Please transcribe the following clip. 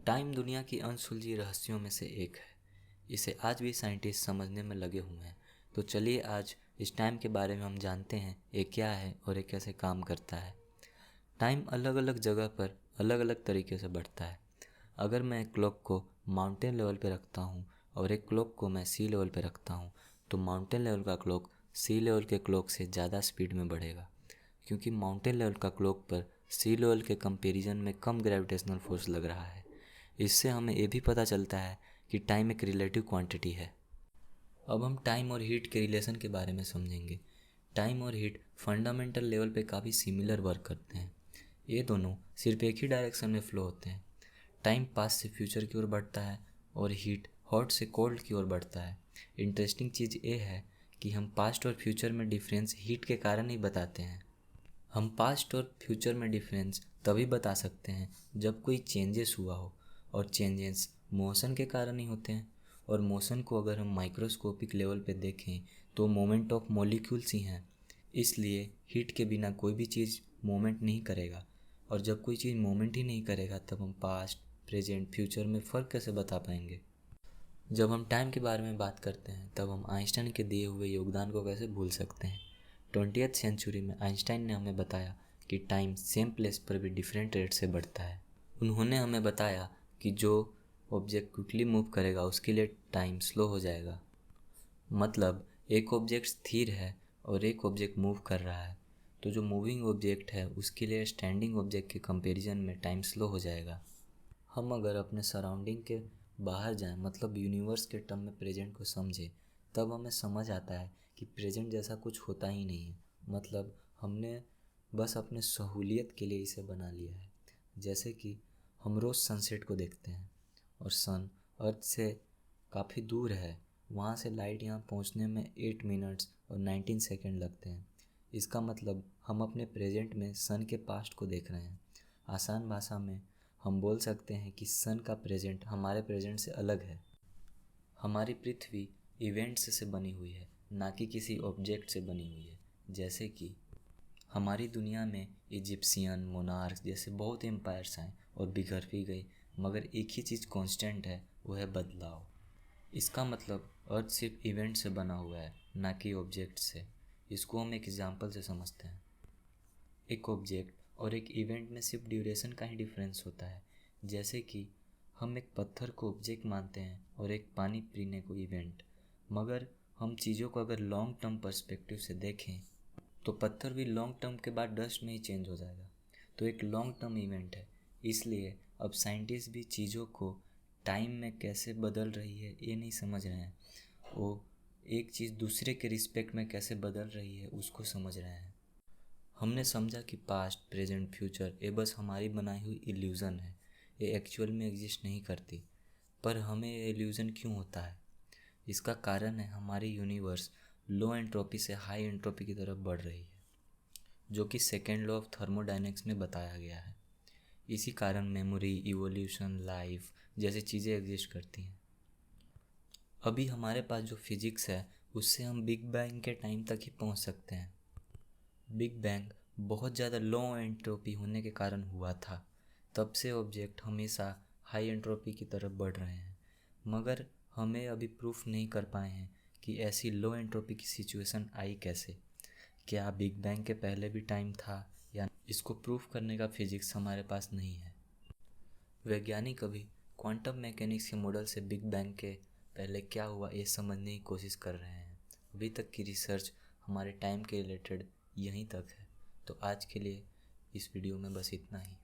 Time दुनिया की अनसुलझी रहस्यों में से एक है। इसे आज भी साइंटिस्ट समझने में लगे हुए हैं। तो चलिए आज इस टाइम के बारे में हम जानते हैं ये क्या है और ये कैसे काम करता है। टाइम अलग अलग जगह पर अलग अलग तरीके से बढ़ता है। अगर मैं एक क्लॉक को माउंटेन लेवल पे रखता हूँ और एक क्लॉक को मैं सी लेवल पे रखता हूँ तो माउंटेन लेवल का क्लॉक सी लेवल के क्लॉक से ज़्यादा स्पीड में बढ़ेगा, क्योंकि माउंटेन लेवल का क्लॉक पर सी लेवल के कंपैरिजन में कम ग्रेविटेशनल फोर्स लग रहा है। इससे हमें ये भी पता चलता है कि टाइम एक रिलेटिव क्वांटिटी है। अब हम टाइम और हीट के रिलेशन के बारे में समझेंगे। टाइम और हीट फंडामेंटल लेवल पे काफ़ी सिमिलर वर्क करते हैं। ये दोनों सिर्फ एक ही डायरेक्शन में फ्लो होते हैं। टाइम पास्ट से फ्यूचर की ओर बढ़ता है और हीट हॉट से कोल्ड की ओर बढ़ता है। इंटरेस्टिंग चीज़ ये है कि हम पास्ट और फ्यूचर में डिफरेंस हीट के कारण ही बताते हैं। हम पास्ट और फ्यूचर में डिफरेंस तभी बता सकते हैं जब कोई चेंजेस हुआ हो, और चेंजेस मोशन के कारण ही होते हैं। और मोशन को अगर हम माइक्रोस्कोपिक लेवल पे देखें तो मोमेंट ऑफ मॉलिक्यूल्स ही हैं। इसलिए हीट के बिना कोई भी चीज़ मोमेंट नहीं करेगा, और जब कोई चीज़ मोमेंट ही नहीं करेगा तब हम पास्ट, प्रेजेंट, फ्यूचर में फ़र्क कैसे बता पाएंगे। जब हम टाइम के बारे में बात करते हैं तब हम आइंस्टाइन के दिए हुए योगदान को कैसे भूल सकते हैं। 20th सेंचुरी में आइंस्टाइन ने हमें बताया कि टाइम सेम प्लेस पर भी डिफरेंट रेट से बढ़ता है। उन्होंने हमें बताया कि जो ऑब्जेक्ट क्विकली मूव करेगा उसके लिए टाइम स्लो हो जाएगा। मतलब एक ऑब्जेक्ट स्थिर है और एक ऑब्जेक्ट मूव कर रहा है, तो जो मूविंग ऑब्जेक्ट है उसके लिए स्टैंडिंग ऑब्जेक्ट के कंपैरिजन में टाइम स्लो हो जाएगा। हम अगर अपने सराउंडिंग के बाहर जाएं, मतलब यूनिवर्स के टर्म में प्रेजेंट को समझें, तब हमें समझ आता है कि प्रेजेंट जैसा कुछ होता ही नहीं है। मतलब हमने बस अपने सहूलियत के लिए इसे बना लिया है। जैसे कि हम रोज़ सनसेट को देखते हैं और सन अर्थ से काफ़ी दूर है, वहाँ से लाइट यहाँ पहुँचने में 8 मिनट्स और 19 सेकेंड लगते हैं। इसका मतलब हम अपने प्रेजेंट में सन के पास्ट को देख रहे हैं। आसान भाषा में हम बोल सकते हैं कि सन का प्रेजेंट हमारे प्रेजेंट से अलग है। हमारी पृथ्वी इवेंट्स से बनी हुई है, ना कि किसी ऑब्जेक्ट से बनी हुई है। जैसे कि हमारी दुनिया में इजिप्शियन, मोनार्क जैसे बहुत एम्पायर्स आए और बिखर भी गए, मगर एक ही चीज़ कांस्टेंट है, वो है बदलाव। इसका मतलब अर्थ सिर्फ इवेंट से बना हुआ है, ना कि ऑब्जेक्ट से। इसको हम एक एग्जांपल से समझते हैं। एक ऑब्जेक्ट और एक इवेंट में सिर्फ ड्यूरेशन का ही डिफरेंस होता है। जैसे कि हम एक पत्थर को ऑब्जेक्ट मानते हैं और एक पानी पीने को इवेंट, मगर हम चीज़ों को अगर लॉन्ग टर्म पर्सपेक्टिव से देखें तो पत्थर भी लॉन्ग टर्म के बाद डस्ट में ही चेंज हो जाएगा। तो एक लॉन्ग टर्म इवेंट है। इसलिए अब साइंटिस्ट भी चीज़ों को टाइम में कैसे बदल रही है ये नहीं समझ रहे हैं, वो एक चीज़ दूसरे के रिस्पेक्ट में कैसे बदल रही है उसको समझ रहे हैं। हमने समझा कि पास्ट, प्रेजेंट, फ्यूचर ये बस हमारी बनाई हुई इल्यूज़न है, ये एक्चुअल में एग्जिस्ट नहीं करती। पर हमें ये इल्यूज़न क्यों होता है? इसका कारण है हमारी यूनिवर्स लो एंट्रोपी से हाई एंट्रोपी की तरफ बढ़ रही है, जो कि सेकेंड लॉ ऑफ थर्मोडायनेमिक्स में बताया गया है। इसी कारण मेमोरी, इवोल्यूशन, लाइफ जैसी चीज़ें एग्जिस्ट करती हैं। अभी हमारे पास जो फिजिक्स है उससे हम बिग बैंग के टाइम तक ही पहुंच सकते हैं। बिग बैंग बहुत ज़्यादा लो एंट्रोपी होने के कारण हुआ था। तब से ऑब्जेक्ट हमेशा हाई एंट्रोपी की तरफ बढ़ रहे हैं, मगर हमें अभी प्रूफ नहीं कर पाए हैं कि ऐसी लो एंट्रोपी की सिचुएशन आई कैसे। क्या बिग बैंग के पहले भी टाइम था या इसको प्रूफ करने का फिजिक्स हमारे पास नहीं है। वैज्ञानिक अभी क्वांटम मैकेनिक्स के मॉडल से बिग बैंग के पहले क्या हुआ ये समझने की कोशिश कर रहे हैं। अभी तक की रिसर्च हमारे टाइम के रिलेटेड यहीं तक है। तो आज के लिए इस वीडियो में बस इतना ही।